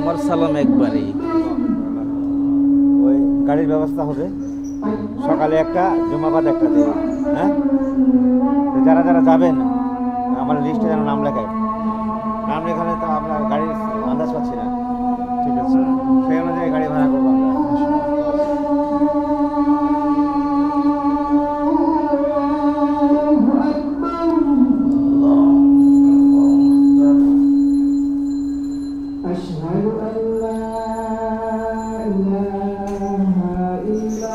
আমার সালাম একবারই। ওই গাড়ির ব্যবস্থা হবে, সকালে একটা, জুমাবাদ একটা দেবে। হ্যাঁ, তো যারা যারা যাবেন আমার লিস্টে যেন নাম লেখায়। নাম লেখালে তো আমরা গাড়ির আন্দাজ পাচ্ছি না, ঠিক আছে। সেই অনুযায়ী গাড়ি ভাড়া করবো আমরা। أشهد أن لا إله إلا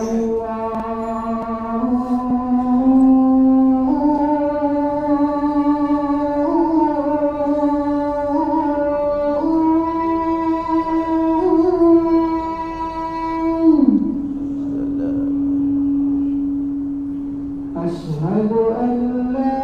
أشهد أن لا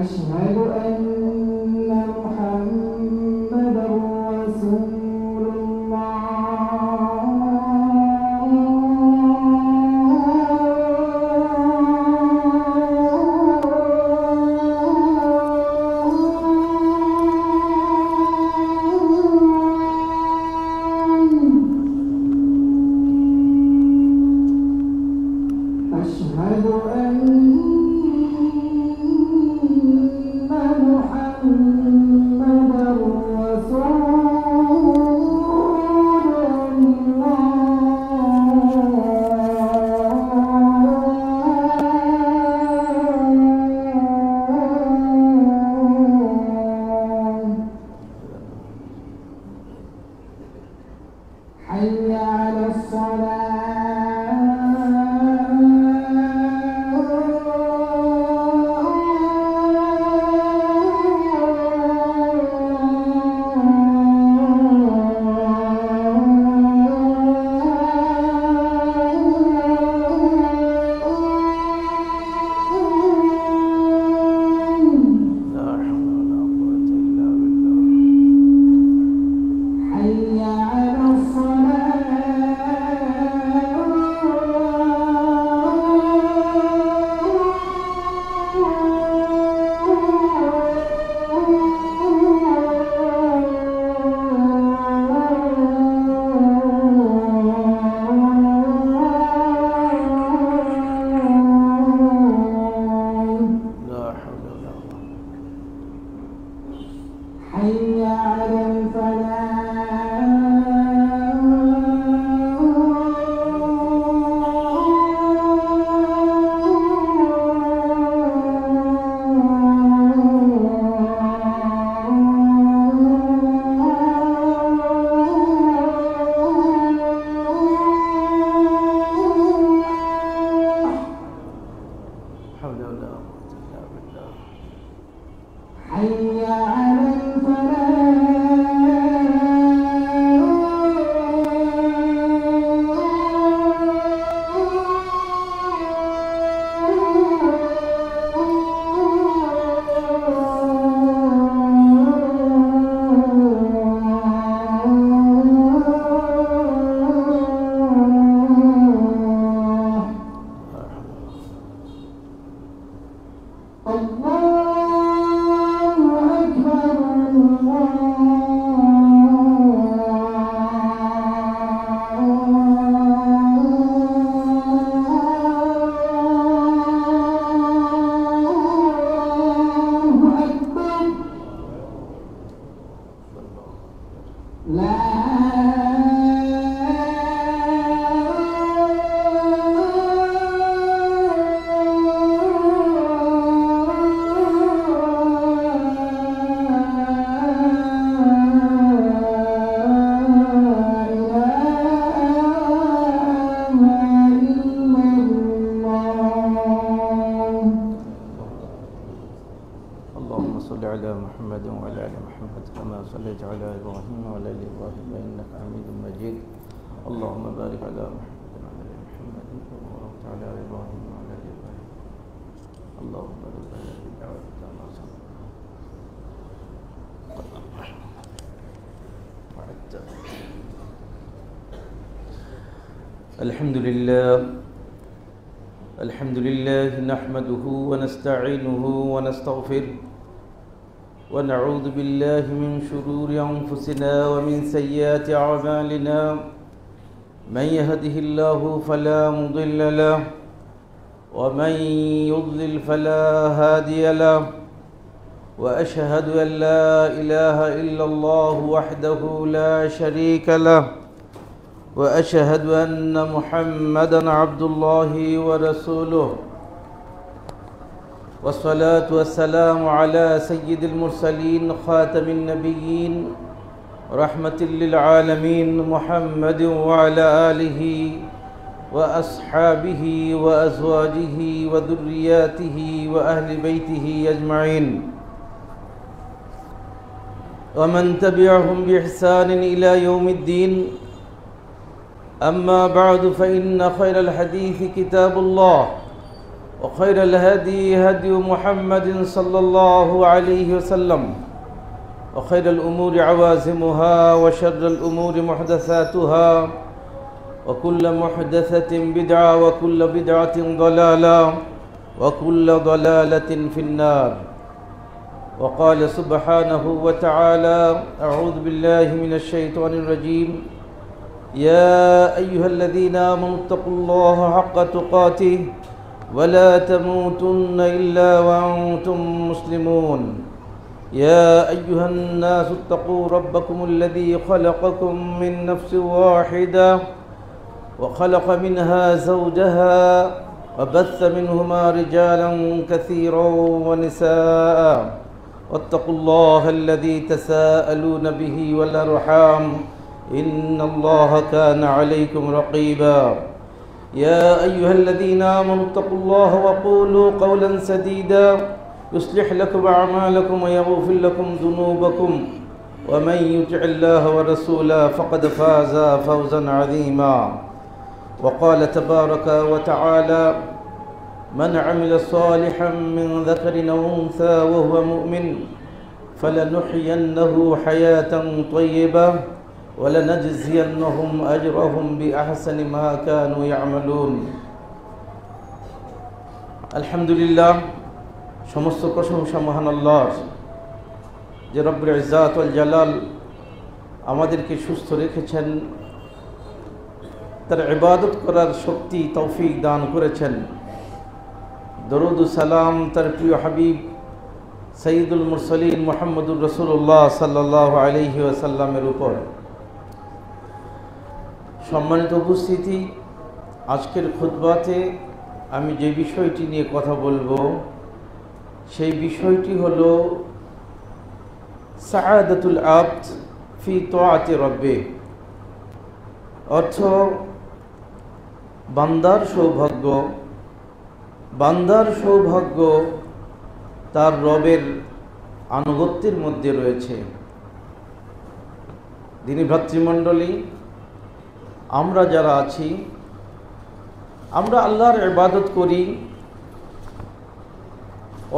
أشهد أن محمدا رسول الله أشهد أن محمدا رسول الله حي على لا حول ولا قوة إلا بالله. حي على الصلاة لا حول ولا قوة. حي على الفلاح حول ولا قوة إلا بالله. حي على الفلاح لا حول ولا قوة. الله أكبر الله أكبر لا اللهم صل على محمد وعلى آل محمد كما صليت على إبراهيم وعلى آل إبراهيم إنك حميد مجيد. اللهم بارك على محمد وعلى آل محمد كما باركت صليت على إبراهيم وعلى آل إبراهيم اللهم رب هذه الدعوة التامة الحمد لله نحمده ونستعينه ونستغفره ونعوذ بالله من شرور أنفسنا ومن سيئات أعمالنا من يهده الله فلا مضل له ومن يضلل فلا هادي له وأشهد أن لا إله إلا الله وحده لا شريك له وأشهد أن محمدًا عبد الله ورسوله والصلاة والسلام على سيد المرسلين خاتم النبيين رحمة للعالمين محمد وعلى آله وأصحابه وأزواجه وذرياته وأهل بيته أجمعين ومن تبعهم بإحسان إلى يوم الدين أما بعد فإن خير الحديث كتاب الله وخير الهدي هدي محمد صلى الله عليه وسلم وخير الأمور عوازمها وشر الأمور محدثاتها وكل محدثة بدعة وكل بدعة ضلالة وكل ضلالة في النار وقال سبحانه وتعالى أعوذ بالله من الشيطان الرجيم يا أيها الذين آمنوا اتقوا الله حق تقاته ولا تموتن إلا وأنتم مسلمون يا أيها الناس اتقوا ربكم الذي خلقكم من نفس واحدة وخلق منها زوجها وبث منهما رجالا كثيرا ونساء واتقوا الله الذي تساءلون به والأرحام إن الله كان عليكم رقيبا يا أيها الذين آمنوا اتقوا الله وقولوا قولا سديدا يصلح لكم أعمالكم ويغفر لكم ذنوبكم ومن يطع الله ورسوله فقد فاز فوزا عظيما وقال تبارك وتعالى من عمل صالحا من ذكر أو أنثى وهو مؤمن فلنحيينه حياة طيبة ولنجزينهم أجرهم بأحسن ما كانوا يعملون الحمد لله সমস্ত প্রশংসা মহান আল্লাহর যে রব্বুল ইজ্জাত ওয়াল জালাল আমাদেরকে সুস্থ রেখেছেন তার ইবাদত করার শক্তি তৌফিক দান করেছেন দরুদ ও সালাম তার প্রিয় হাবিব সাইয়্যিদুল মুরসালিন মুহাম্মদুর রাসূলুল্লাহ সাল্লাল্লাহু আলাইহি ওয়াসাল্লামের উপর সম্মানিত উপস্থিতি আজকের খুতবাতে আমি যে বিষয়টি নিয়ে কথা বলবো সেই বিষয়টি হলো সাআদাতুল আবদ ফি তাআতি রাব্বিহ অর্থ বান্দার সৌভাগ্য তার রবের আনুগত্যের মধ্যে রয়েছে দিনী ভ্রাতৃমণ্ডলী আমরা যারা আছি আমরা আল্লাহর ইবাদত করি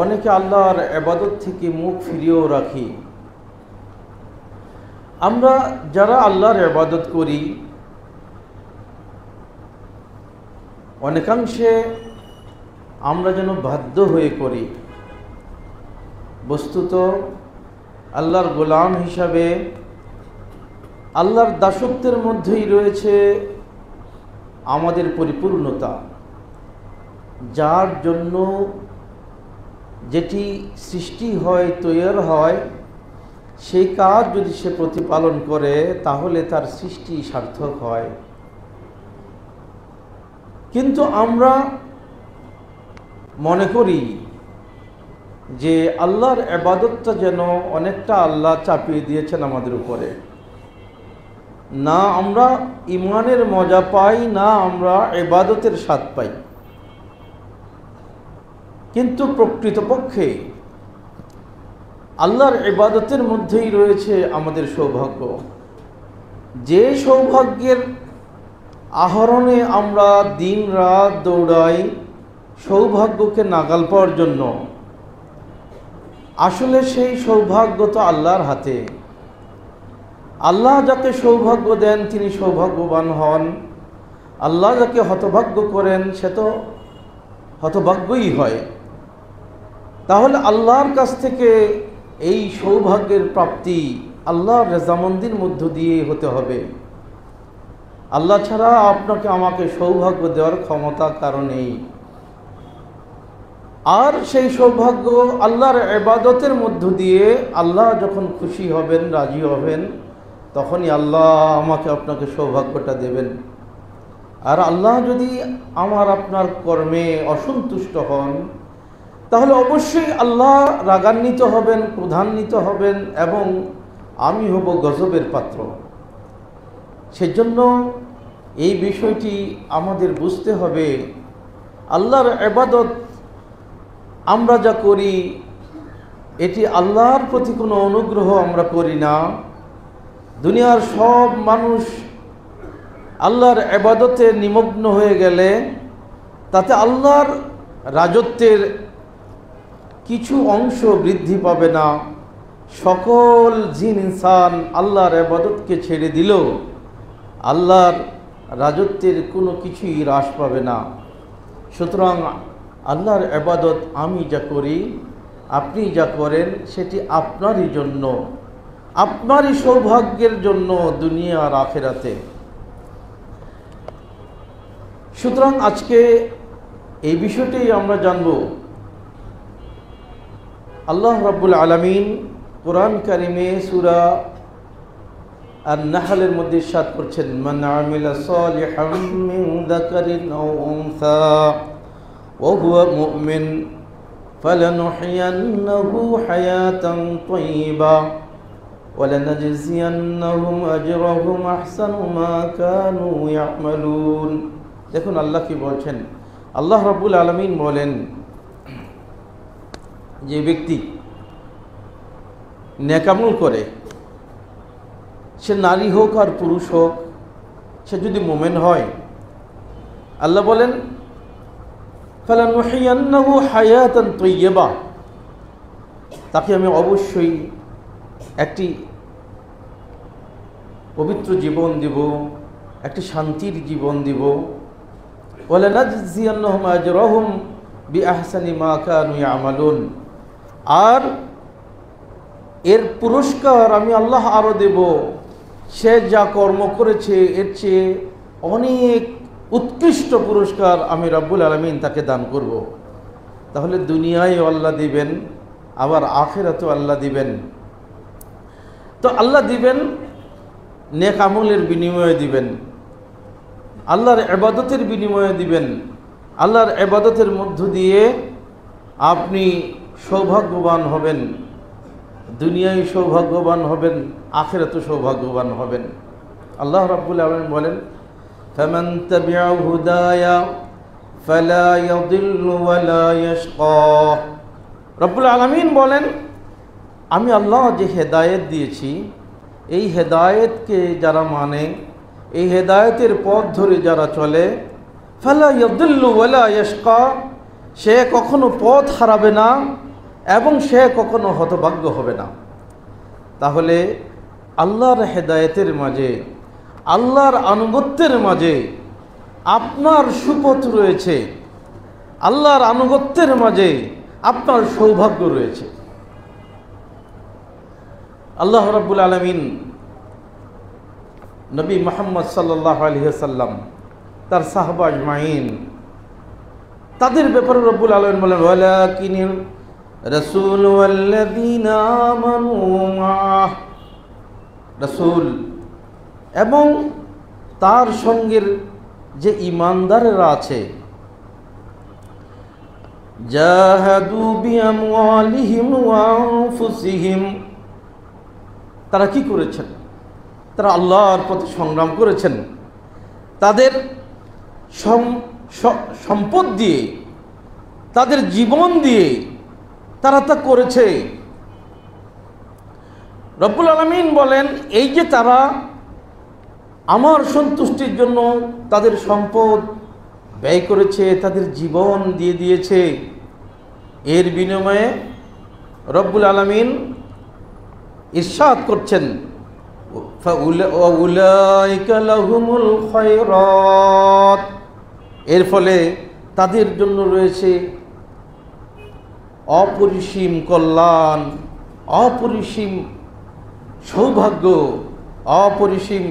অনেকে আল্লাহর ইবাদত থেকে মুখ ফিরিয়েও রাখি আমরা যারা আল্লাহর ইবাদত করি অনেকাংশে আমরা যেন বাধ্য হয়ে করি বস্তুত আল্লাহর গোলাম হিসাবে আল্লাহর দাসত্বের মধ্যেই রয়েছে আমাদের পরিপূর্ণতা যার জন্য যেটি সৃষ্টি হয় তৈরি হয় সেই কাজ যদি সে প্রতিপালন করে তাহলে তার সৃষ্টি সার্থক হয় কিন্তু আমরা মনে করি যে আল্লাহর ইবাদতটা যেন অনেকটা আল্লাহ চাপিয়ে দিয়েছেন আমাদের উপরে না আমরা ঈমানের মজা পাই না আমরা ইবাদতের স্বাদ পাই কিন্তু প্রকৃতপক্ষে আল্লাহর ইবাদতের মধ্যেই রয়েছে আমাদের সৌভাগ্য যে সৌভাগ্যের আহরণে আমরা দিন রাত দৌড়াই সৌভাগ্যকে নাগাল পাওয়ার জন্য। আসলে সেই সৌভাগ্য তো আল্লাহর হাতে। আল্লাহ যাকে সৌভাগ্য দেন তিনি সৌভাগ্যবান হন, আল্লাহ যাকে হতভাগ্য করেন সে তো হতভাগ্যই হয়। তাহলে আল্লাহর কাছ থেকে এই সৌভাগ্যের প্রাপ্তি আল্লাহর রেজামন্দির মধ্য দিয়ে হতে হবে। আল্লাহ ছাড়া আপনাকে আমাকে সৌভাগ্য দেওয়ার ক্ষমতা কারো নেই। আর সেই সৌভাগ্য আল্লাহর ইবাদতের মধ্য দিয়ে আল্লাহ যখন খুশি হবেন, রাজি হবেন, তখনই আল্লাহ আমাকে আপনাকে সৌভাগ্যটা দেবেন। আর আল্লাহ যদি আমার আপনার কর্মে অসন্তুষ্ট হন, তাহলে অবশ্যই আল্লাহ রাগান্বিত হবেন, ক্রোধান্বিত হবেন এবং আমি হব গজবের পাত্র। সেজন্য এই বিষয়টি আমাদের বুঝতে হবে। আল্লাহর ইবাদত আমরা যা করি এটি আল্লাহর প্রতি কোনো অনুগ্রহ আমরা করি না। দুনিয়ার সব মানুষ আল্লাহর ইবাদতে নিমগ্ন হয়ে গেলে তাতে আল্লাহর রাজত্বের কিছু অংশ বৃদ্ধি পাবে না। সকল জিন ইনসান আল্লাহর ইবাদতকে ছেড়ে দিল, আল্লাহর রাজত্বের কোনো কিছুই হ্রাস পাবে না। সুতরাং আল্লাহর ইবাদত আমি যা করি, আপনি যা করেন, সেটি আপনারই জন্য, আপনারই সৌভাগ্যের জন্য দুনিয়া আর আখিরাতে। সুতরাং আজকে এই বিষয়টাই আমরা জানব। আল্লাহ রাব্বুল আলামিন কোরআন কারিমে সূরা আন-নাহলের মধ্যে ইরশাদ করছেন, মান আমিলা সালিহাম মিন যাকারিন আও উনসা ওয়া হুয়া মুমিন ফালানুহইয়ান্নাহু হায়াতান তাইয়্যিবা ওয়া লানাজজিয়ান্নাহুম আজরাহুম আহসানু মা কানু ইয়ামালুন। দেখুন আল্লাহ কি বলছেন। আল্লাহ রাব্বুল আলামিন বলেন, যে ব্যক্তি নেকামল করে, সে নারী হোক আর পুরুষ হোক, সে যদি মোমেন হয়, আল্লাহ বলেন ফালানুহইয়ান্নাহু হায়াতান তাইয়্যিবা, তাকে আমি অবশ্যই একটি পবিত্র জীবন দিব, একটি শান্তির জীবন দিব। ওয়া লানাজজিয়ান্নাহুম আজরাহুম বিআহসানি মা কানু ইয়ামালুন, আর এর পুরস্কার আমি আল্লাহ আরও দেব, সে যা কর্ম করেছে এর চেয়ে অনেক উৎকৃষ্ট পুরস্কার আমি রব্বুল আলামিন তাকে দান করব। তাহলে দুনিয়ায়ও আল্লাহ দিবেন, আবার আখিরাতেও আল্লাহ দিবেন। তো আল্লাহ দিবেন নেক আমলের বিনিময়ে দিবেন, আল্লাহর ইবাদতের বিনিময়ে দিবেন। আল্লাহর ইবাদতের মধ্য দিয়ে আপনি সৌভাগ্যবান হবেন, দুনিয়ায় সৌভাগ্যবান হবেন, আখিরাতেও সৌভাগ্যবান হবেন। আল্লাহ রাব্বুল আলামিন বলেন, ফামান তাবিআ হুদায়া ফালা ইয়াদিল্লু ওয়া লা ইয়াশকা। রব্বুল আলামিন বলেন, আমি আল্লাহ যে হেদায়েত দিয়েছি, এই হেদায়েতকে যারা মানে, এই হেদায়েতের পথ ধরে যারা চলে, ফালা ইয়াদিল্লু ওয়া লা ইয়াশকা, সে কখনো পথ হারাবে না এবং সে কখনো হতভাগ্য হবে না। তাহলে আল্লাহর হেদায়েতের মাঝে, আল্লাহর আনুগত্যের মাঝে আপনার সুপথ রয়েছে, আল্লাহর আনুগত্যের মাঝে আপনার সৌভাগ্য রয়েছে। আল্লাহ রাব্বুল আলামিন নবী মুহাম্মদ সাল্লাল্লাহু আলাইহি ওয়াসাল্লাম, তার সাহাবা আজমাইন, তাদের ব্যাপারে রব্বুল আলামিন বলেন, ওয়ালাকিনির রাসূল ওয়াল্লাযীনা আমানু মাহ, রাসূল এবং তার সঙ্গের যে ঈমানদারেরা আছে, জাহাদু বিআমওয়ালিহিম ওয়া আনফুসিহিম, তারা কি করেছেন? তারা আল্লাহর পথে সংগ্রাম করেছেন, তাদের সম্পদ দিয়ে, তাদের জীবন দিয়ে তারা তা করেছে। রব্বুল আলামিন বলেন, এই যে তারা আমার সন্তুষ্টির জন্য তাদের সম্পদ ব্যয় করেছে, তাদের জীবন দিয়ে দিয়েছে। এর বিনিময়ে রব্বুল আলামিন ইরশাদ করছেন, ফাউলাইকা লাহুমুল খায়রাত, এর ফলে তাদের জন্য রয়েছে অপরিসীম কল্যাণ, অপরিসীম সৌভাগ্য, অপরিসীম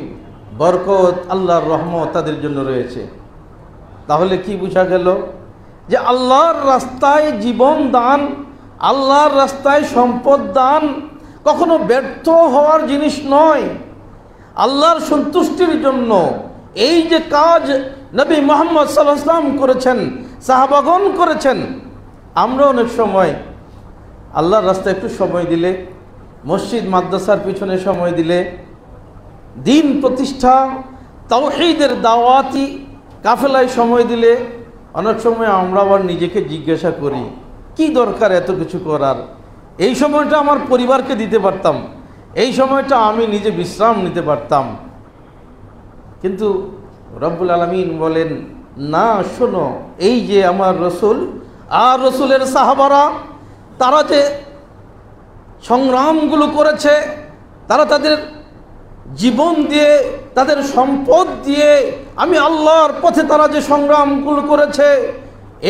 বরকত, আল্লাহর রহমত তাদের জন্য রয়েছে। তাহলে কি বোঝা গেল? যে আল্লাহর রাস্তায় জীবন দান, আল্লাহর রাস্তায় সম্পদ দান কখনো ব্যর্থ হওয়ার জিনিস নয়। আল্লাহর সন্তুষ্টির জন্য এই যে কাজ নবী মুহাম্মদ সাল্লাল্লাহু আলাইহি ওয়াসাল্লাম করেছেন, সাহাবাগণ করেছেন, আমরা অনেক সময় আল্লাহর রাস্তায় একটু সময় দিলে, মসজিদ মাদ্রাসার পিছনে সময় দিলে, দিন প্রতিষ্ঠা তাওহীদের দাওয়াতি কাফেলায় সময় দিলে, অনেক সময় আমরা আবার নিজেকে জিজ্ঞাসা করি কি দরকার এত কিছু করার? এই সময়টা আমার পরিবারকে দিতে পারতাম, এই সময়টা আমি নিজে বিশ্রাম নিতে পারতাম। কিন্তু রব্বুল আলামিন বলেন, না, শোনো, এই যে আমার রসুল আর রসুলের সাহাবারা, তারা যে সংগ্রামগুলো করেছে, তারা তাদের জীবন দিয়ে, তাদের সম্পদ দিয়ে, আমি আল্লাহর পথে তারা যে সংগ্রামগুলো করেছে,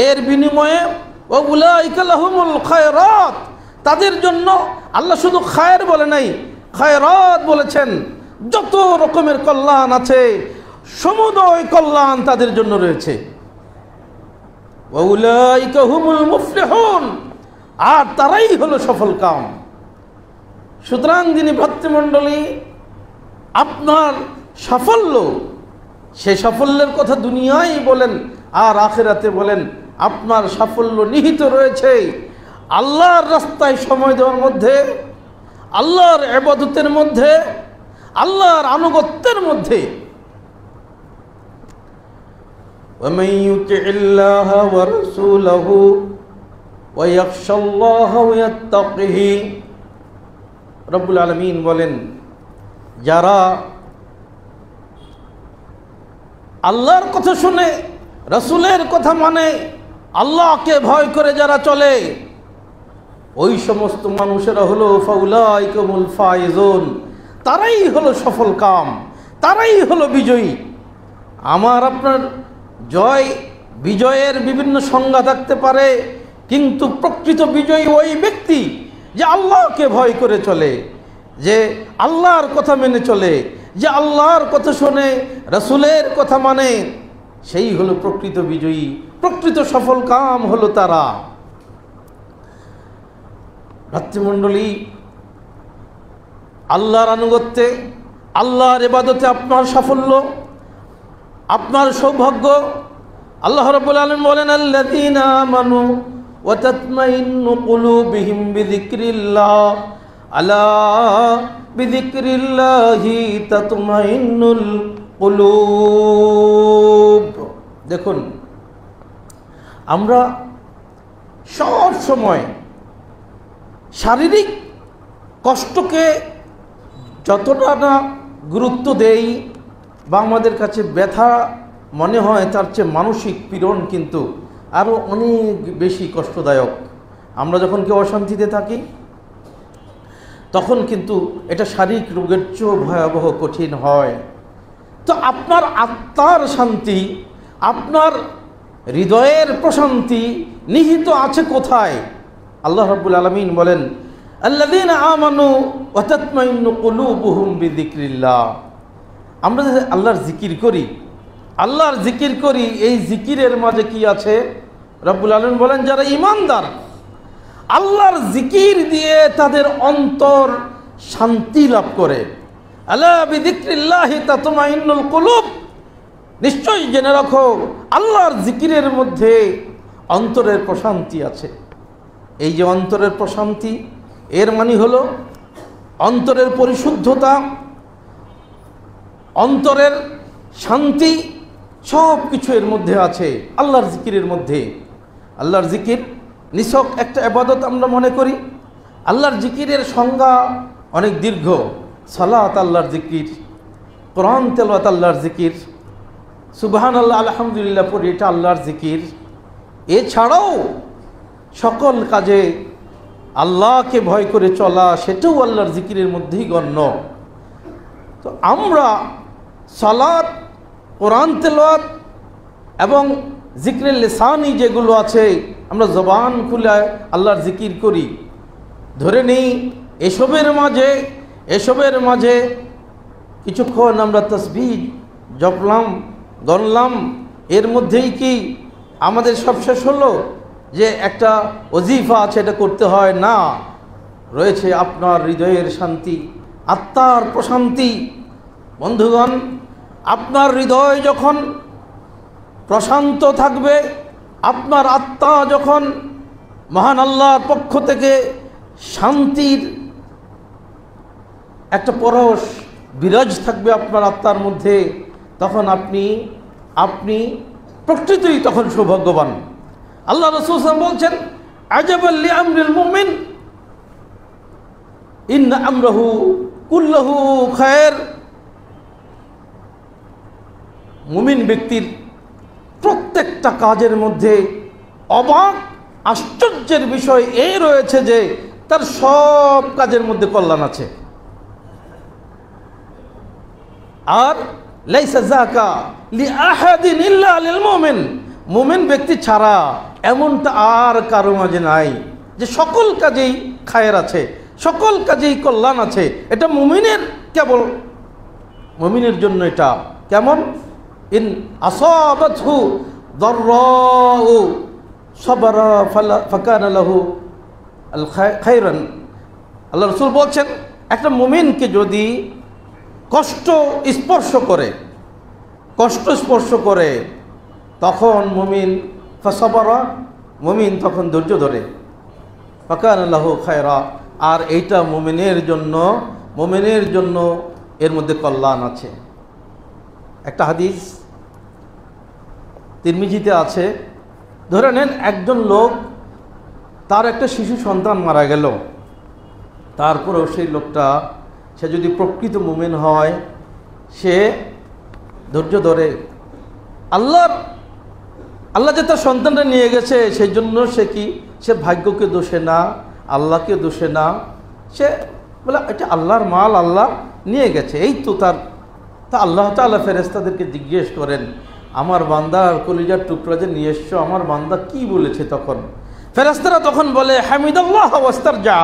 এর বিনিময়ে ওয়াউলাইকা লাহুমুল খায়রাত, তাদের জন্য আল্লাহ শুধু খায়ের বলে নাই, খায়রাত বলেছেন। যত রকমের কল্যাণ আছে সমুদয় কল্যাণ তাদের জন্য রয়েছে। ওয়াউলাইকা হুমুল মুফলিহুন, আর তারাই হলো সফল কাম। সুতরাং যিনি ভ্রাতৃমণ্ডলী, আপনার সাফল্য, সে সাফল্যের কথা দুনিয়ায় বলেন আর আখিরাতে বলেন, আপনার সাফল্য নিহিত রয়েছে আল্লাহর রাস্তায় সময় দেওয়ার মধ্যে, আল্লাহর ইবাদতের মধ্যে, আল্লাহর আনুগত্যের মধ্যে। ومن يطع الله ورسوله ويخشى الله ويتقه, রব্বুল আলামিন বলেন, যারা আল্লাহর কথা শুনে, রাসূলের কথা মানে, আল্লাহকে ভয় করে যারা চলে, ওই সমস্ত মানুষেরা হলো ফাউলাইকুমুল ফাইজুন, তারাই হলো সফল কাম, তারাই হলো বিজয়ী। আমার আপনার জয় বিজয়ের বিভিন্ন সংজ্ঞা থাকতে পারে, কিন্তু প্রকৃত বিজয়ী ওই ব্যক্তি যে আল্লাহকে ভয় করে চলে, যে আল্লাহর কথা মেনে চলে, যে আল্লাহর কথা শোনে, রাসূলের কথা মানে, সেই হলো প্রকৃত বিজয়ী, প্রকৃত সফল কাম হলো তারা। ভ্রাতৃমণ্ডলী, আল্লাহর আনুগত্যে, আল্লাহর ইবাদতে আপনার সাফল্য, আপনার সৌভাগ্য। আল্লাহ রাব্বুল আলামিন বলেন, আল্লাযীনা আমানু ওয়া তাতমাইন্নু কুলুবুহুম বিযিকরিল্লাহ, আলা বিযিকরিল্লাহি তাতমাইন্নুল কুলুব। দেখুন, আমরা সব সময় শারীরিক কষ্টকে যতটা না গুরুত্ব দেই বা আমাদের কাছে ব্যথা মনে হয়, তার চেয়ে মানসিক পীড়ন কিন্তু আরও অনেক বেশি কষ্টদায়ক। আমরা যখন কেউ অশান্তিতে থাকি, তখন কিন্তু এটা শারীরিক রোগের চেয়েও ভয়াবহ কঠিন হয়। তো আপনার আত্মার শান্তি, আপনার হৃদয়ের প্রশান্তি নিহিত আছে কোথায়? আল্লাহ রাব্বুল আলামিন বলেন, আল্লাযীনা আমানু ওয়া তাতমাইন্নু কুলুবুহুম বিযিকরিল্লাহ। আমরা যে আল্লাহর জিকির করি, আল্লাহর জিকির করি, এই জিকিরের মাঝে কি আছে? রব্বুল আলামিন বলেন, যারা ঈমানদার, আল্লাহর জিকির দিয়ে তাদের অন্তর শান্তি লাভ করে। আলা বিযিকরিল্লাহি তাতমাইন্নুল কুলুব, নিশ্চয়ই জেনে রাখো আল্লাহর জিকিরের মধ্যে অন্তরের প্রশান্তি আছে। এই যে অন্তরের প্রশান্তি, এর মানে হলো অন্তরের পরিশুদ্ধতা, অন্তরের শান্তি, সব কিছু এর মধ্যে আছে আল্লাহর জিকিরের মধ্যে। আল্লাহর জিকির নিছক একটা ইবাদত আমরা মনে করি। আল্লাহর জিকিরের সংজ্ঞা অনেক দীর্ঘ। সালাত আল্লাহর জিকির, কোরআন তেলাওয়াত আল্লাহর জিকির, সুবহানাল্লাহ আলহামদুলিল্লাহ পড়ি, এটা আল্লাহর জিকির। এছাড়াও সকল কাজে আল্লাহকে ভয় করে চলা, সেটাও আল্লাহর জিকিরের মধ্যেই গণ্য। তো আমরা সালাত, কোরআন তেলাওয়াত এবং জিক্রে লিসানি যেগুলো আছে, আমরা জবান খুলে আল্লাহর জিকির করি। ধরে নিই এসবের মাঝে কিছুক্ষণ আমরা তাসবিহ জপলাম, গণলাম, এর মধ্যেই কি আমাদের সব শেষ হলো যে একটা ওজিফা আছে এটা করতে হয়? না, রয়েছে আপনার হৃদয়ের শান্তি, আত্মার প্রশান্তি। বন্ধুগণ, আপনার হৃদয় যখন প্রশান্ত থাকবে, আপনার আত্মা যখন মহান আল্লাহর পক্ষ থেকে শান্তির একটা পরশ বিরাজ থাকবে আপনার আত্মার মধ্যে, তখন আপনি প্রকৃতই তখন সৌভাগ্যবান। আল্লাহ রাসূল সাল্লাল্লাহু আলাইহি ওয়াসাল্লাম বলছেন, আজাবাল লিআমরিল মুমিন ইন্না আমরাহু কুল্লুহু খায়র। মুমিন ব্যক্তির প্রত্যেকটা কাজের মধ্যে অবাক আশ্চর্যের বিষয় এই রয়েছে যে তার সব কাজের মধ্যে কল্যাণ আছে। আর লাইসা যাকা লিআহাদিন ইল্লা লিল মুমিন, মুমিন ব্যক্তি ছাড়া এমনটা আর কারো মাঝে নাই যে সকল কাজেই খায়ের আছে, সকল কাজেই কল্যাণ আছে। এটা মুমিনের, কেবল মুমিনের জন্য এটা। কেমন? ইন আসাবাতহু দাররাউ সাবরা ফাকানা লাহু আল খায়রান। আল্লাহ রাসূল বলছেন, একটা মুমিনকে যদি কষ্ট স্পর্শ করে তখন মুমিন ফাসাবারা, মুমিন তখন ধৈর্য ধরে, ফাকানা লাহু খায়রা, আর এইটা মুমিনের জন্য এর মধ্যে কল্যাণ আছে। একটা হাদিস তিরমিজিতে আছে, ধরে নেন একজন লোক, তার একটা শিশু সন্তান মারা গেল, তারপরেও সেই লোকটা, সে যদি প্রকৃত মুমিন হয়, সে ধৈর্য ধরে। আল্লাহ যে তার সন্তানটা নিয়ে গেছে, সেই জন্য সে ভাগ্যকে দোষে না, আল্লাহকে দোষে না, সে বলে এটা আল্লাহর মাল, আল্লাহ নিয়ে গেছে, এই তো তা আল্লাহ তাআলা ফেরেশতাদেরকে জিজ্ঞেস করেন, আমার বান্দার কলিজার টুকরা যে নিয়ে এসছো, আমার বান্দা কি বলেছে? তখন ফেরেশতারা তখন বলে, হামিদাল্লাহ ওয়াস্তারজা,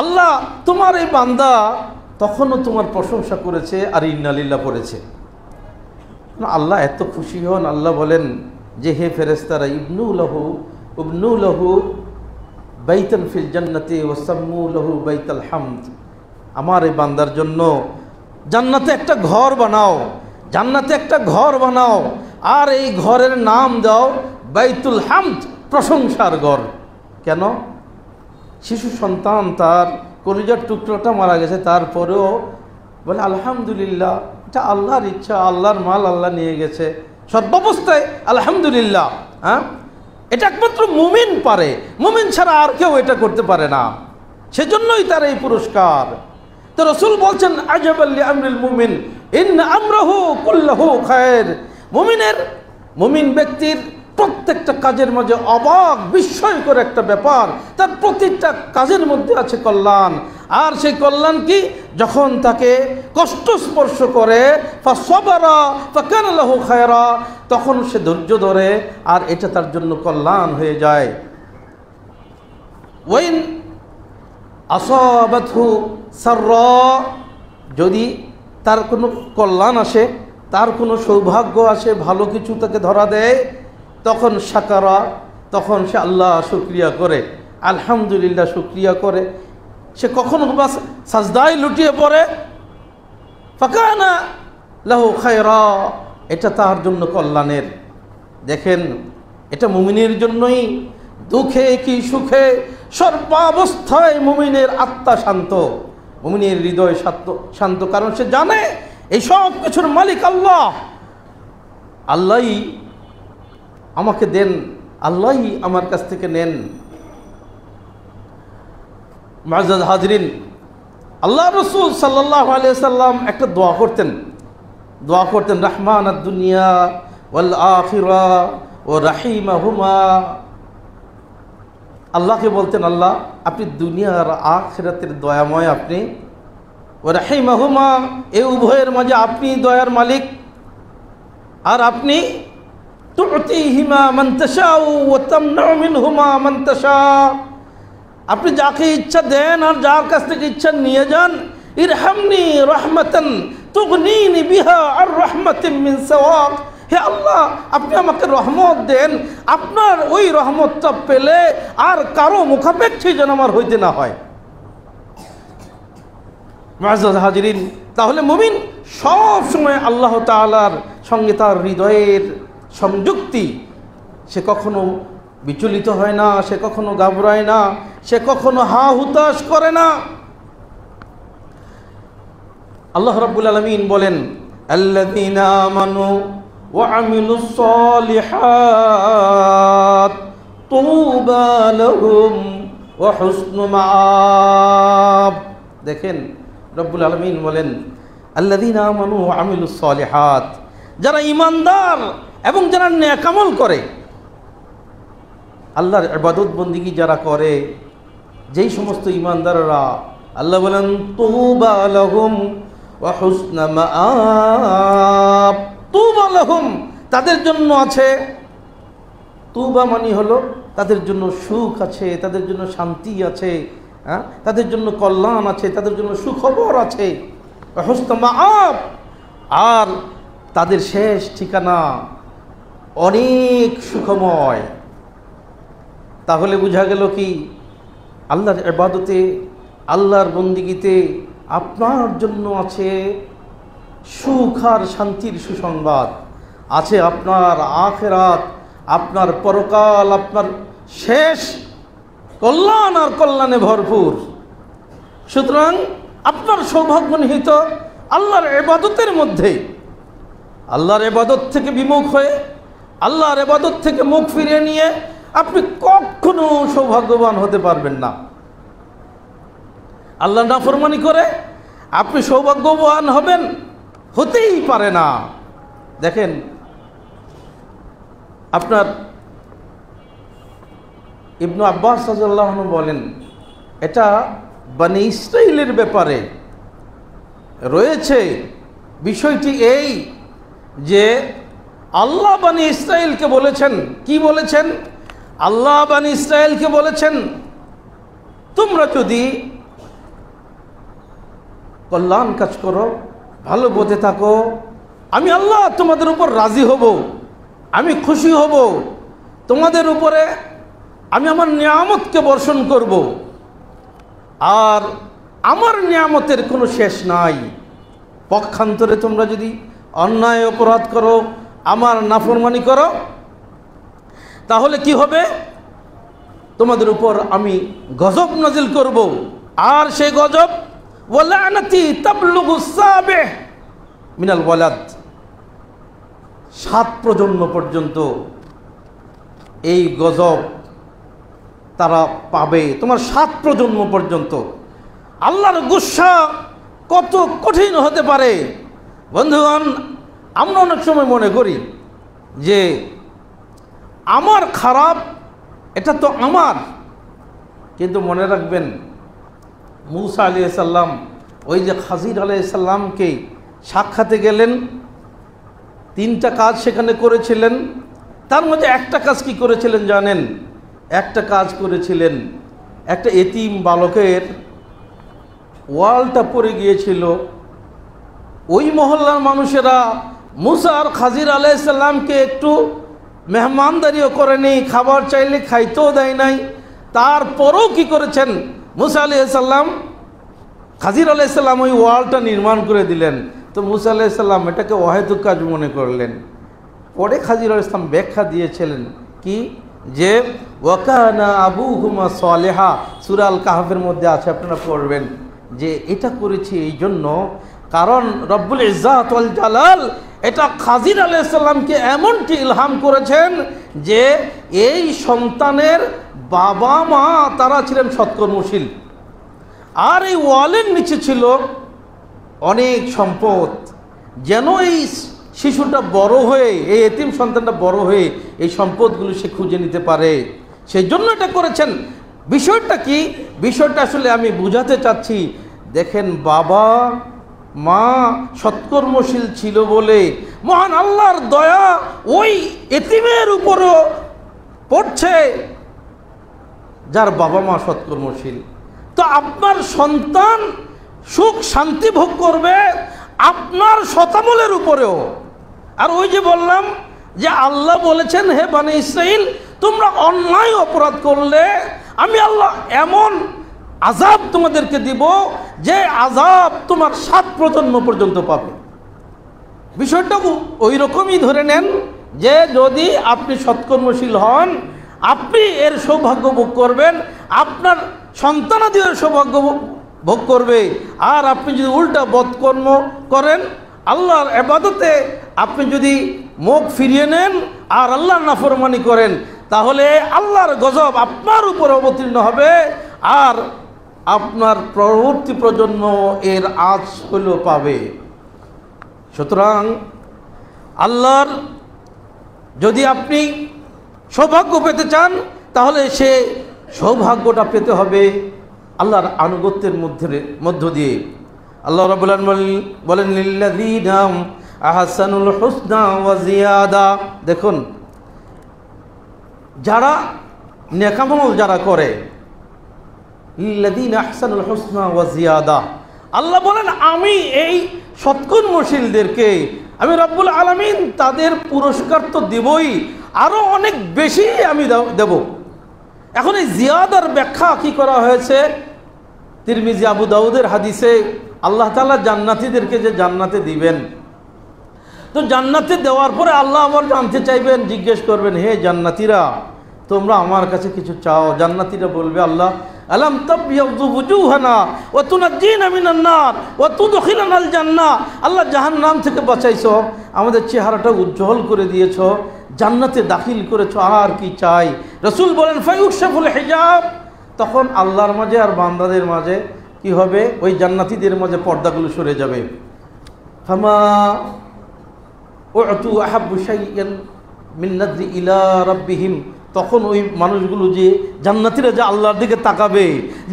আল্লাহ তোমার এই বান্দা তখনও তোমার প্রশংসা করেছে আর ইন্না লিল্লাহ পড়েছে। আল্লাহ এত খুশি হন, আল্লাহ বলেন যে হে ফেরেশতারা, ইবনু লাহু বাইতান ফিল জান্নাতি ওয়া সাম্মু লাহু বাইতাল হামদ, আমার এই বান্দার জন্য জান্নাতে একটা ঘর বানাও, আর এই ঘরের নাম দাও বাইতুল হামদ, প্রশংসার ঘর। কেন? শিশু সন্তান, তার কলিজার টুকরোটা মারা গেছে, তারপরেও বলে আলহামদুলিল্লাহ, এটা আল্লাহর ইচ্ছা, আল্লাহর মাল, আল্লাহ নিয়ে গেছে, সর্বাবস্থায় আলহামদুলিল্লাহ। এটা একমাত্র মুমিন পারে, মুমিন ছাড়া আর কেউ এটা করতে পারে না, সেজন্যই তার এই পুরস্কার। তো রাসূল বলছেন, আজাবাল লিআমরিল মুমিন ইন্না আমরাহু কুল্লুহু খায়র। মুমিন ব্যক্তির প্রত্যেকটা কাজের মাঝে অবাক বিস্ময়কর একটা ব্যাপার, তার প্রতিটা কাজের মধ্যে আছে কল্যাণ। আর সেই কল্যাণ কি? যখন তাকে কষ্ট স্পর্শ করে, ফাসাবারা ফাকানা লাহু খায়রা, তখন সে ধৈর্য ধরে, আর এটা তার জন্য কল্যাণ হয়ে যায়। ওয়াইন আসাবাতহু সাররা, যদি তার কোনো কল্যাণ আসে, তার কোনো সৌভাগ্য আসে, ভালো কিছু তাকে ধরা দেয়, তখন শাকারা, তখন সে আল্লাহ শুকরিয়া করে, আলহামদুলিল্লাহ শুকরিয়া করে। সে কখনো বা সাজদায় লুটিয়ে পড়ে, ফাকানা লাহু খায়রা, এটা তার জন্য কল্যাণের। দেখেন, এটা মুমিনের জন্যই, দুঃখে কি সুখে সর্বাবস্থায় মুমিনের আত্মা শান্ত, মুমিনের হৃদয় শান্ত, কারণ সে জানে এই সব কিছুর মালিক আল্লাহ, আল্লাহই আমাকে দেন, আল্লাহই আমার কাছ থেকে নেন। মুআজ্জাজ হাজরিন, আল্লাহ রাসূল সাল্লাল্লাহু আলাইহি সাল্লাম একটা দোয়া করতেন, দোয়া করতেন রহমান দুনিয়া ওয়াল আখিরা ও রাহিমাহুমা। আল্লাহকে বলতেন, আল্লাহ আপনি দুনিয়ার আখিরাতের দয়াময়, আপনি ও রাহিমাহুমা, এই উভয়ের মাঝে আপনি দয়ার মালিক। আর আপনি তুতিহিমা মান তাশাউ ওয়া তামনাউ মিনহুমা মান তাশা, আপনি যাকে ইচ্ছা দেন আর যার কাছ থেকে ইচ্ছা নিয়ে যান। ইরহামনি রাহমাতান তুগনিনি বিহা আর রাহমাতিন মিন সাওয়াক, হে আল্লাহ আপনি আমাকে রহমত দেন, আপনার ওই রহমতটা পেলে আর কারো মুখাপেক্ষী যেন আমার হইতে না হয়। মুআজ্জাজ হাজিরিন, তাহলে মুমিন সব সময় আল্লাহ তাআলার সঙ্গে তার হৃদয়ের সংযুক্তি, সে কখনো বিচলিত হয় না, সে কখনো ঘাবড়ায় না, সে কখনো হা হুতাশ করে না। আল্লাহ রাব্বুল আলামিন বলেন, আল্লাযীনা আমানু ওয়া আমিলুস সালিহাত তুবা লাহুম ওয়া হুসনু মাআব। দেখেন রব্বুল আলামিন বলেন, আল্লাযীনা আমানু ওয়া আমিলুস সালিহাত, যারা ঈমানদার এবং যারা নেক আমল করে, আল্লাহর ইবাদত বন্দেগী যারা করে, যেই সমস্ত ঈমানদাররা, আল্লাহ বলেন তুবা লাহুম ওয়া হুসনু মাআব, তুবা লাহুম, তাদের জন্য আছে, তুবা মানে হলো তাদের জন্য সুখ আছে, তাদের জন্য শান্তি আছে, তাদের জন্য কল্যাণ আছে, তাদের জন্য সুখবর আছে। ওয়া হুসনু মাআব, আর তাদের শেষ ঠিকানা অনেক সুখময়। তাহলে বোঝা গেল কি, আল্লাহর ইবাদতে, আল্লাহর বন্দেগীতে আপনার জন্য আছে সুখ আর শান্তির সুসংবাদ, আছে আপনার আখিরাত, আপনার পরকাল, আপনার শেষ কল্যাণ আর কল্যাণে ভরপুর। সুতরাং আপনার সৌভাগ্য নিহিত আল্লাহর ইবাদতের মধ্যে। আল্লাহর ইবাদত থেকে বিমুখ হয়ে, আল্লাহর ইবাদত থেকে মুখ ফিরিয়ে নিয়ে আপনি কখনো সৌভাগ্যবান হতে পারবেন না। আল্লাহর নাফরমানি করে আপনি সৌভাগ্যবান হবেন, হতেই পারে না। দেখেন আপনার ইবনু আব্বাস রাদিয়াল্লাহু আনহু বলেন, এটা বনি ইসরাইলের ব্যাপারে রয়েছে। বিষয়টি এই যে আল্লাহ বনি ইসরাইলকে বলেছেন, কি বলেছেন? আল্লাহ বনি ইসরাইলকে বলেছেন, তোমরা যদি কল্যাণ কাজ করো, ভালো পথে থাকো, আমি আল্লাহ তোমাদের উপর রাজি হব, আমি খুশি হব, তোমাদের উপরে আমি আমার নিয়ামতকে বর্ষণ করব, আর আমার নিয়ামতের কোনো শেষ নাই। পক্ষান্তরে তোমরা যদি অন্যায় অপরাধ করো, আমার নাফরমানি করো, তাহলে কি হবে? তোমাদের উপর আমি গজব নাজিল করব, আর সেই গজব ওয়ালানাতি তাবলুগু সাবিহ মিনাল ওয়ালাদ, 7 প্রজন্ম পর্যন্ত এই গজব তারা পাবে, তোমার 7 প্রজন্ম পর্যন্ত। আল্লাহর গুসা কত কঠিন হতে পারে বন্ধুগণ। আমরা অনেক সময় মনে করি যে আমার খারাপ, এটা তো আমার, কিন্তু মনে রাখবেন মূসা আলাইহিস সালাম ওই যে খাজির আলাইহিস সালামকে সাক্ষাতে গেলেন, 3টা কাজ সেখানে করেছিলেন। তার মধ্যে একটা কাজ কি করেছিলেন জানেন? একটা কাজ করেছিলেন, একটা এতিম বালকের ওয়ালটা পড়ে গিয়েছিল। ওই মহল্লার মানুষেরা মূসা আর খাজির আলাইহিস সালামকে একটু মেহমানদারিও করেনি, খাবার চাইলে খাইতেও দেয় নাই। তারপরও কি করেছেন? মূসা আলাইহিস সালাম, খাজির আলাইহিস সালাম ওই ওয়ালটা নির্মাণ করে দিলেন। তো মূসা আলাইহিস সালাম এটাকে অহেতুক কাজ মনে করলেন। পরে খাজির আলাইহিস সালাম ব্যাখ্যা দিয়েছিলেন কি, যে ওয়াকানা আবুহুমা সালেহা, সূরা আল কাহফের মধ্যে আছে, আপনারা পড়বেন, যে এটা করেছি এই জন্য কারণ রব্বুল ইজ্জাত ওয়াল জালাল এটা খাজির আলাইহিস সালামকে এমনটি ইলহাম করেছেন যে এই সন্তানের বাবা মা তারা ছিলেন সৎকর্মশীল, আর এই ওয়ালের নিচে ছিল অনেক সম্পদ। যেন এই শিশুটা বড় হয়ে, এই এতিম সন্তানটা বড় হয়ে এই সম্পদগুলো সে খুঁজে নিতে পারে, সেই জন্য এটা করেছেন। বিষয়টা কি? বিষয়টা আসলে আমি বুঝাতে চাচ্ছি, দেখেন বাবা মা সৎকর্মশীল ছিল বলে মহান আল্লাহর দয়া ওই এতিমের উপরও পড়ছে যার বাবা মা সৎকর্মশীল। তো আপনার সন্তান সুখ শান্তি ভোগ করবে আপনার শতামলের উপরেও। আর ওই যে বললাম যে আল্লাহ বলেছেন, হে বনি ইসরাইল, তোমরা অন্যায় অপরাধ করলে আমি আল্লাহ এমন আযাব তোমাদেরকে দিব যে আযাব তোমার 7 প্রজন্ম পর্যন্ত পাবে। বিষয়টা ওই রকমই ধরে নেন যে যদি আপনি সৎকর্মশীল হন আপনি এর সৌভাগ্য ভোগ করবেন, আপনার সন্তানাদি এর সৌভাগ্য ভোগ করবে। আর আপনি যদি উল্টা বদকর্ম করেন, আল্লাহর ইবাদতে আপনি যদি মুখ ফিরিয়ে নেন আর আল্লাহর নাফরমানি করেন, তাহলে আল্লাহর গজব আপনার উপর অবতীর্ণ হবে আর আপনার পরবর্তী প্রজন্ম এর আঁচ হলেও পাবে। সুতরাং আল্লাহর যদি আপনি সৌভাগ্য পেতে চান তাহলে সে সৌভাগ্যটা পেতে হবে আল্লাহর আনুগত্যের মধ্য দিয়ে। আল্লাহ রাব্বুল আলামিন বলেন, লিল্লাযীনা আহসানুল হুসনা ওয়া জিয়াদা। দেখুন, যারা নেকামল যারা করে, লিল্লাযীনা আহসানুল হুসনা ওয়া জিয়াদা, আল্লাহ বলেন আমি এই সৎকর্মশীলদেরকে আমি রব্বুল আলামিন তাদের পুরস্কার তো দেবই, আরও অনেক বেশি আমি দেব। এখন এই জিয়াদার ব্যাখ্যা কি করা হয়েছে? তিরমিজি আবু দাউদের হাদিসে আল্লাহ তাআলা জান্নাতীদেরকে যে জান্নাতে দিবেন, তো জান্নাতে দেওয়ার পরে আল্লাহ আবার জানতে চাইবেন, জিজ্ঞেস করবেন, হে জান্নাতীরা তোমরা আমার কাছে কিছু চাও? জান্নাতীরা বলবে, আল্লাহ আলাম তাবিয়াযু ওয়ুজুহানা ওয়া তুনাজ্জিনা মিনান নার ওয়া তুদখিলানাল জান্নাহ। আল্লাহ জাহান্নাম থেকে বাঁচাইছো, আমাদের চেহারাটা উজ্জ্বল করে দিয়েছো, জান্নাতে দাখিল করেছো, আর কি চাই? রাসূল বলেন, ফায়ুকশাফুল হিজাব। তখন আল্লাহর মাঝে আর বান্দাদের মাঝে কি হবে? ওই জান্নাতীদের মাঝে পর্দাগুলো সরে যাবে। ফামা উতু আহাব্বু শাইআন মিন নাযরি ইলা রাব্বিহিম। তখন ওই মানুষগুলো যে জান্নাতীরা যে আল্লাহর দিকে তাকাবে,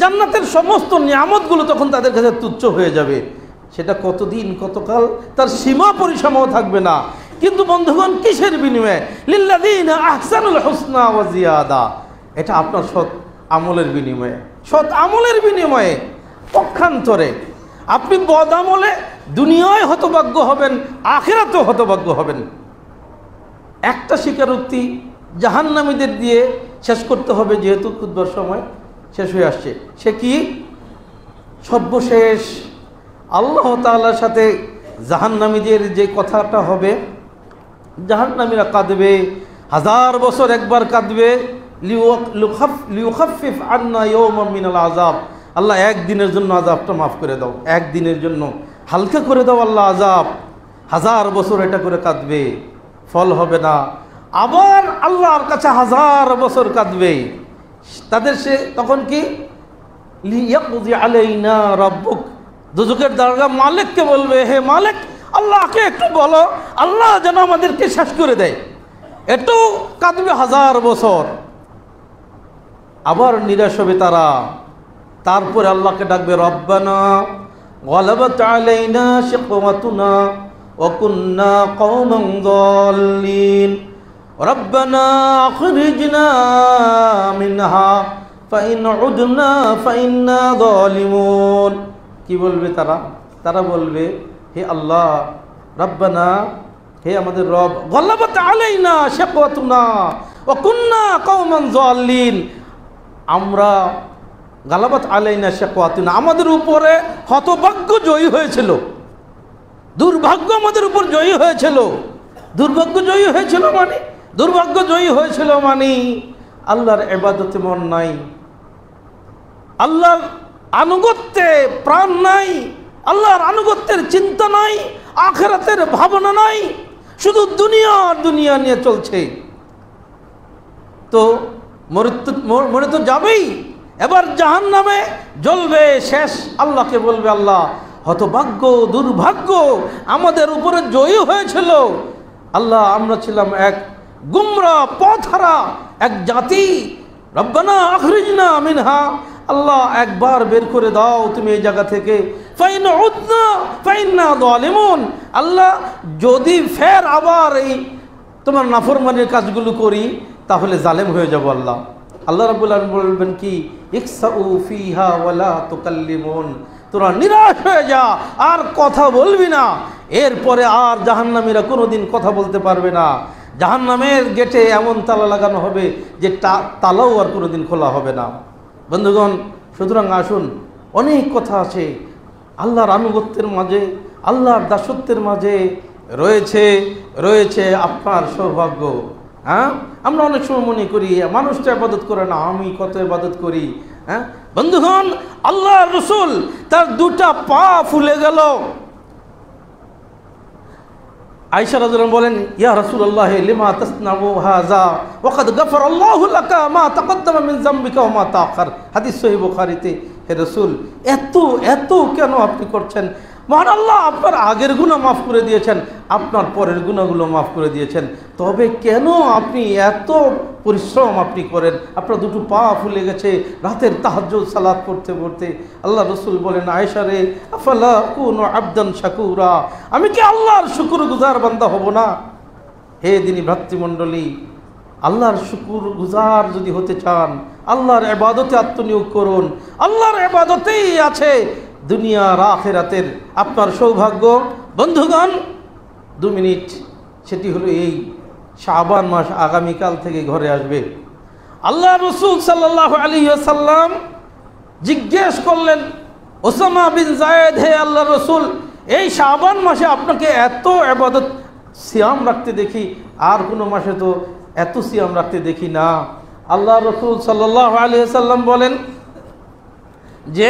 জান্নাতের সমস্ত নিয়ামতগুলো তখন তাদের কাছে তুচ্ছ হয়ে যাবে। সেটা কতদিন কতকাল তার সীমা পরিসীমাও থাকবে না। কিন্তু বন্ধুগণ, কিসের বিনিময়ে? লিল্লাযীনা আহসানুল হুসনা ওয়া জিয়াদা। এটা আপনার সৎ আমলের বিনিময়ে, সৎ আমলের বিনিময়ে। পক্ষান্তরে আপনি বদ আমলে দুনিয়ায় হতভাগ্য হবেন, আখিরাতেও হতভাগ্য হবেন। একটা স্বীকারোক্তি জাহান্নামীদের দিয়ে শেষ করতে হবে, যেহেতু খুতবার সময় শেষ হয়ে আসছে। সে কি? সর্বশেষ আল্লাহ তাআলার সাথে জাহান্নামীদের যে কথাটা হবে, জাহান্নামীরা কাঁদবে, 1000 বছর একবার কাঁদবে, লিউখাফিফ আন্না ইয়াওমান মিনাল আযাব। আল্লাহ একদিনের জন্য আযাবটা মাফ করে দাও, একদিনের জন্য হালকা করে দাও আল্লাহ আযাব। 1000 বছর এটা করে কাঁদবে, ফল হবে না। আবার আল্লাহর কাছে 1000 বছর কাঁদবে। তাদের সে তখন কি? লিয়াকযি আলাইনা রাব্বুক। দুজকের দরগা মালিককে বলবে, হে মালিক, আল্লাহকে একটু বলো আল্লাহ যেন আমাদেরকে শেষ করে দেয়। একটু কাঁদবে 1000 বছর, আবার নিরাশ হবে তারা। তারপরে আল্লাহকে ডাকবে, রব্বানা গালাবাত আলাইনা শিকওয়াতুনা ওয়া কুন্না কওমান যাল্লিন রব্বানা আখরিজনা মিনহা ফাইন উদনা ফাইন্না যালিমুন। কি বলবে তারা? তারা বলবে, হে আল্লাহ, রব্বানা, হে আমাদের রব, গালাবাত আলাইনা শিকওয়াতুনা ওয়া কুন্না কওমান যাল্লিন। আমরা গালাবাত আলাইনা শিকওয়াতুনা, আমাদের উপরে হতভাগ্য জয়ী হয়েছিল, দুর্ভাগ্য আমাদের উপর জয়ী হয়েছিল। দুর্ভাগ্য জয়ী হয়েছিল মানে, দুর্ভাগ্য জয়ী হয়েছিল মানে আল্লাহর ইবাদতে মন নাই, আল্লাহর আনুগত্যে প্রাণ নাই, আল্লাহর আনুগত্যের চিন্তা নাই, আখিরাতের ভাবনা নাই, শুধু দুনিয়া দুনিয়া নিয়ে চলছে। তো মরে তো যাবেই, এবার জাহান্নামে জ্বলবে, শেষ। আল্লাহকে বলবে, আল্লাহ হতভাগ্য দুর্ভাগ্য আমাদের উপরে জয়ী হয়েছিল। আল্লাহ আমরা ছিলাম এক গুমরা পথহারা এক জাতি। রব্বানা আখরিজনা মিনহা, আল্লাহ একবার বের করে দাও তুমি এই জায়গা থেকে। ফাইন উদনা ফাইন্না যালিমুন, আল্লাহ যদি ফের আবার এই তোমার নাফরমানির কাজগুলো করি তাহলে জালেম হয়ে যাব। আল্লাহ আল্লাহ রাব্বুল আলামিন বলবেন কি, ইকসাউ ফিহা ওয়ালা তুকাল্লিমুন, তোরা নিরাশ হয়ে যা, আর কথা বলবি না। এরপরে আর জাহান্নামীরা কোনোদিন কথা বলতে পারবে না। জাহান্নামের গেটে এমন তালা লাগানো হবে যে তালাও আর কোনোদিন খোলা হবে না। বন্ধুগণ, সুতরাং আসুন, অনেক কথা আছে আল্লাহর আনুগত্যের মাঝে, আল্লাহর দাসত্বের মাঝে রয়েছে আপনার সৌভাগ্য। হ্যাঁ, আমরা অনেক সময় মনে করি মানুষটা ইবাদত করে না, আমি কত ইবাদত করি। হ্যাঁ বন্ধুগণ, আল্লাহর রাসূল তার দুটা পা ফুলে গেল। আয়েশা রাদিয়াল্লাহু বলেন, ইয়া রাসূলুল্লাহ লিমা তাসনাউ হাযা ওয়া ক্বাদ গাফারাল্লাহু লাকা মা তাকদ্দামা মিন যামবিকা ওয়া মা তাআখার। হাদিস সহিহ বুখারীতে। হে রাসূল, এত কেন আপনি করছেন? মহান আল্লাহ আপনার আগের গুনাহ মাফ করে দিয়েছেন, আপনার পরের গুনাহগুলো মাফ করে দিয়েছেন, তবে কেন আপনি এত পরিশ্রম আপনি করেন? আপনার দুটো পা ফুলে গেছে রাতের তাহাজ্জুদ সালাত পড়তে পড়তে। আল্লাহ রাসূল বলেন, আয়েশা রে, আফালা কুনু আবদান শাকুরা, আমি কি আল্লাহর শুকরগুজার বান্দা হব না? হে দিনী ভ্রাতৃমণ্ডলী, আল্লাহর শুকরগুজার যদি হতে চান, আল্লাহর ইবাদতে আত্মনিয়োগ করুন। আল্লাহর ইবাদতেই আছে দুনিয়ার আখিরাতের আপনার সৌভাগ্য। বন্ধুগণ, 2 মিনিট, সেটি হলো এই শাবান মাস আগামীকাল থেকে ঘরে আসবে। আল্লাহ রাসূল সাল্লাল্লাহু আলাইহি ওয়াসাল্লাম জিজ্ঞেস করলেন ওসামা বিন যায়েদ, হে আল্লাহ রাসূল, এই শাবান মাসে আপনাকে এত ইবাদত সিয়াম রাখতে দেখি, আর কোনো মাসে তো এত সিয়াম রাখতে দেখি না। আল্লাহ রাসূল সাল্লাল্লাহু আলাইহি ওয়াসাল্লাম বলেন যে,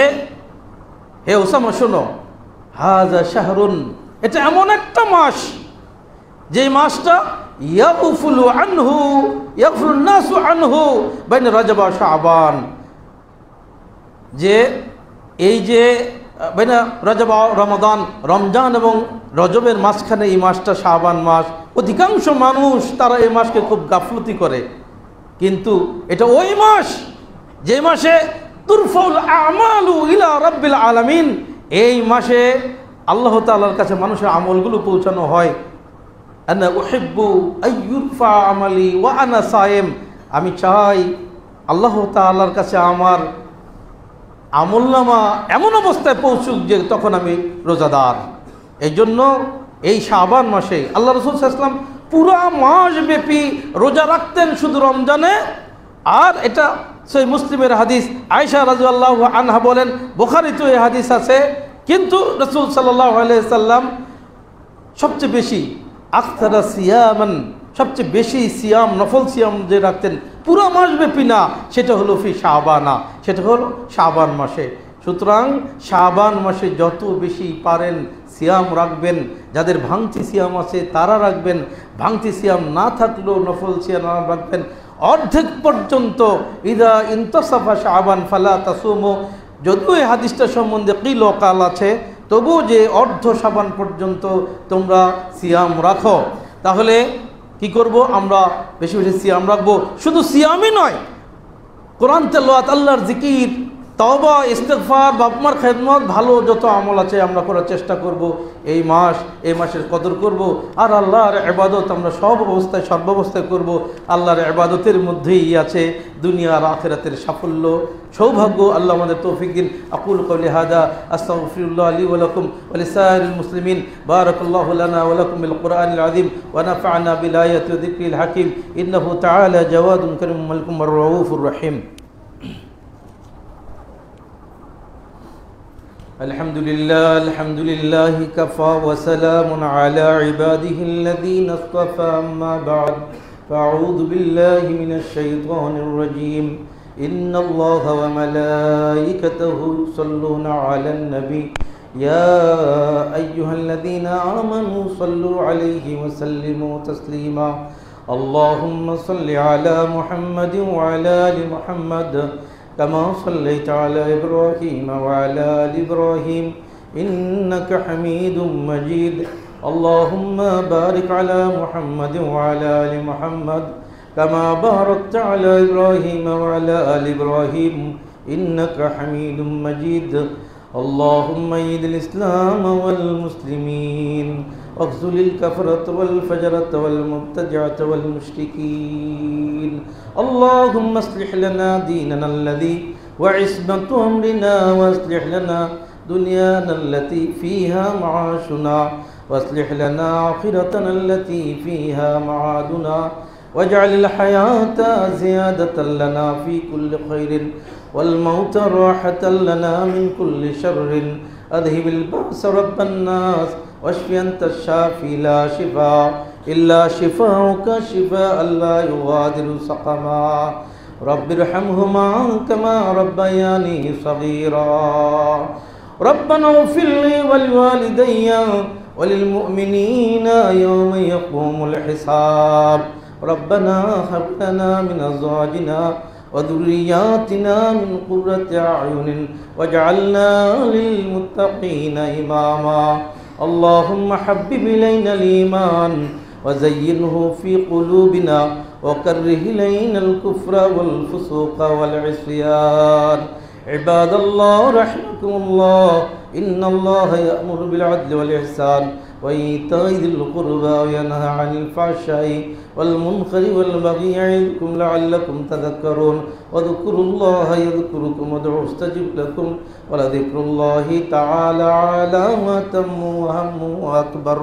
হে ওসামা শোনো, হাযা শাহরুন, এটা এমন একটা মাস যে মাসটা ইয়াগফুলু নাসু আনহু বাইনা রজব ওয়া শাবান, যে এই যে বাইনা রজব ওয়া রমাদান, রমজান এবং রজবের মাঝখানে এই মাসটা শাবান মাস। অধিকাংশ মানুষ তারা এই মাসকে খুব গাফলতি করে, কিন্তু এটা ওই মাস যে মাসে তুরফাউল আমালু ইলা রাব্বিল আলামিন, এই মাসে আল্লাহ তাআলার কাছে মানুষের আমলগুলো পৌঁছানো হয়। আনা উহিব্বু আইয়ুরফা আমালি ওয়া আনা সায়েম, আমি চাই আল্লাহ তাআলার কাছে আমার আমলনামা এমন অবস্থায় পৌঁছুক যে তখন আমি রোজাদার। এই জন্য এই শাবান মাসে আল্লাহ রাসূল সাল্লাল্লাহু আলাইহি ওয়াসাল্লাম পুরো মাস ব্যাপী রোজা রাখতেন শুধু রমজানে। আর এটা সেই মুসলিমের হাদিস। আয়েশা রাদিয়াল্লাহু আনহা বলেন, বুখারীতে এই হাদিস আছে, কিন্তু রাসূল সাল্লাল্লাহু আলাইহি সাল্লাম সবচেয়ে বেশি আকতারা সিয়ামান, সবচেয়ে বেশি সিয়াম, নফল সিয়াম যে রাখতেন পুরো মাস ব্যাপী না, সেটা হলো ফি শাবানা, সেটা হলো শাবান মাসে। সুতরাং শাবান মাসে যত বেশি পারেন সিয়াম রাখবেন। যাদের ভাঙতি সিয়াম আছে তারা রাখবেন, ভাঙতি সিয়াম না থাকলেও নফল সিয়াম রাখবেন অর্ধেক পর্যন্ত। ইদা ইনতাসাফা শাবান ফালা তাসুমু, যদিও এই হাদিসটা সম্বন্ধে কিল ও কাল আছে, তবু যে অর্ধ শাবান পর্যন্ত তোমরা সিয়াম রাখো। তাহলে কি করব আমরা? বেশি বেশি সিয়াম রাখবো। শুধু সিয়ামই নয়, কোরআন তেলাওয়াত, আল্লাহর জিকির, তওবা, ইস্তিগফার, বাপ মার খেদমত, ভালো যত আমল আছে আমরা করার চেষ্টা করব। এই মাসের কদর করব। আর আল্লাহর ইবাদত আমরা সব অবস্থায় সর্বাবস্থায় করব। আল্লাহর ইবাদতের মধ্যেই আছে দুনিয়ার আখিরাতের সাফল্য, সৌভাগ্য। আল্লাহ আমাদের তৌফিক দিন। আকুল কওলি হাদা, আস্তাগফিরুল্লাহ লি ওয়া লাকুম ওয়া লিসাইরিল মুসলিমিন। বারাকাল্লাহু লানা ওয়া লাকুম বিল কুরআনিল আযীম ওয়া নাফা'না বিল আয়াতি ওয়া যিকরিল হাকীম। ইন্নাহু তাআলা জাওয়াদুন কারীমুন মালিকুম আর-রাউফুর রহিম। الحمد لله كفى وسلام على عباده الذين اصطفى أما بعد فأعوذ بالله من الشيطان الرجيم إن الله وملائكته يصلون على النبي يا أيها الذين آمنوا صلوا عليه وسلموا تسليما اللهم صل على محمد وعلى آل محمد كما صليت على إبراهيم وعلى آل إبراهيم إنك حميد مجيد. اللهم بارك على محمد وعلى آل محمد كما باركت على إبراهيم وعلى آل إبراهيم إنك حميد مجيد. اللهم أيد الإسلام والمسلمين واخذل الكفرة والفجرة والمبتدعة والمشركين. اللهم اصلح لنا ديننا الذي وعصمة أمرنا، واصلح لنا دنيانا التي فيها معاشنا، واصلح لنا آخرتنا التي فيها معادنا، واجعل الحياة زيادة لنا في كل خير والموت راحة لنا من كل شر. أذهب البأس رب الناس واشف أنت الشافي لا شفاء إلا شفاؤك شفاء لا يغادر سقما. رب ارحمهما كما ربياني صغيرا. ربنا اغفر لي ولوالدي وللمؤمنين يوم يقوم الحساب. ربنا هب لنا من أزواجنا وذرياتنا من قرة أعين واجعلنا للمتقين إماما. اللهم حبب إلينا الإيمان وزينه في قلوبنا وكره إلينا الكفر والفسوق والعصيان. عباد الله رحمكم الله، إن الله يأمر بالعدل والإحسان وإيتاء ذي القربى وينهى عن الفحشاء والمنكر والبغي يعظكم لعلكم تذكرون. واذكروا الله يذكركم وادعوه يستجب لكم ولذكر الله تعالى أعلى وأتم وأهم وأكبر.